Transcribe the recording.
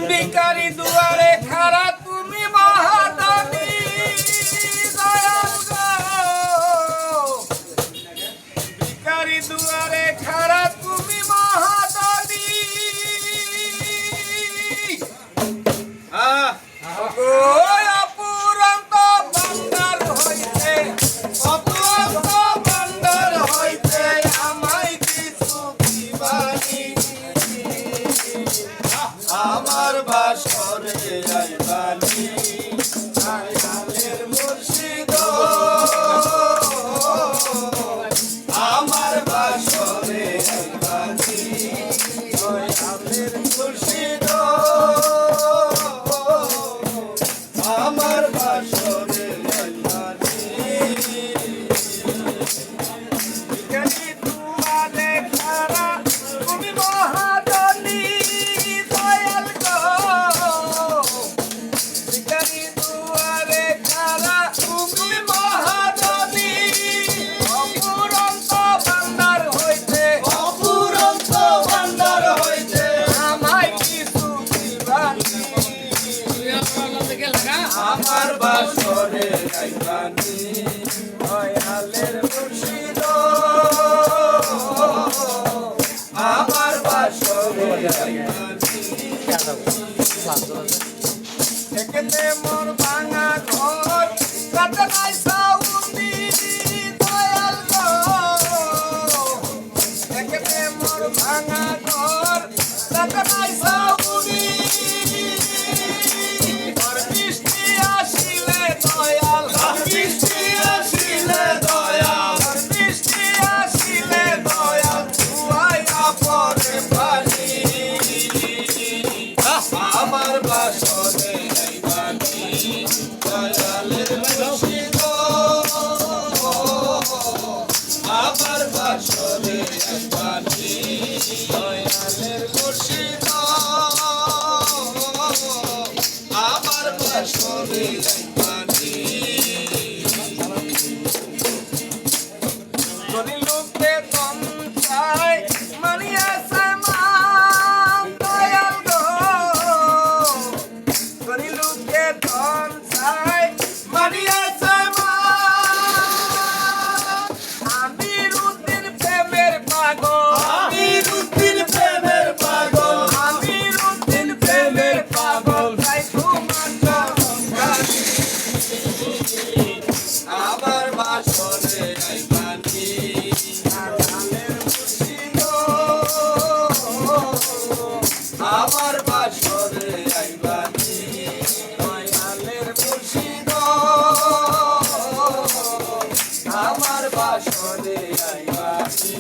ভিখারি দুয়ারে খাড়া তুমি মহাদানী দয়াল গো। ভিখারি দুয়ারে খাড়া তুমি মহাদানী অপুরন্ত ভান্ডার হইতে অপুরন্ত ভান্ডার হইতে আমায় কিছু দিবানি আমার বাসরে আইবানি দয়ালের মুর্শিদ আমার বাসরে আইবানি দয়ালের মুর্শিদ আমার বাসরে আইবানি ভিখারি দুয়ারে খাড়া তুমি মহাদানী দয়াল গো। ভিখারি দুয়ারে খাড়া তুমি মহাদানী অপুরন্ত ভান্ডার হইতে অপুরন্ত ভান্ডার হইতে আমায় কিছু দিবানি আমার বাসরে আইবানি দয়ালের মুর্শিদ আমার বাসরে আইবানি একেতে মোর ভাঙা ঘর রাতে নাই সাউন্দি দয়াল গো। একেতে মোর ভাঙা ঘর রাতে নাই সাউন্দি বৃষ্টি আসিলে দয়াল বৃষ্টি আসিলে দয়াল বৃষ্টি আসিলে দয়াল ধুয়াইয়া পরে পানি আমার বাসরে আইবানি দয়ালের মুর্শিদ আমার বাসরে আইবানি দয়ালের মুর্শিদ আমার বাসরে আইবানি যদি লোকে কম চায় মানিয়া সামান দয়াল গো। যদি লোকে কম চায় মানিয়া সামান আমির উদ্দিন প্রেমের পাগল আমির উদ্দিন প্রেমের পাগল আমির উদ্দিন প্রেমের পাগল তাই তোমার চরণকারী আমার বাসরে আইবানি দয়ালের মুর্শিদ আমার বাসরে আইবানি দয়ালের মুর্শিদ আমার বাসরে আইবানি।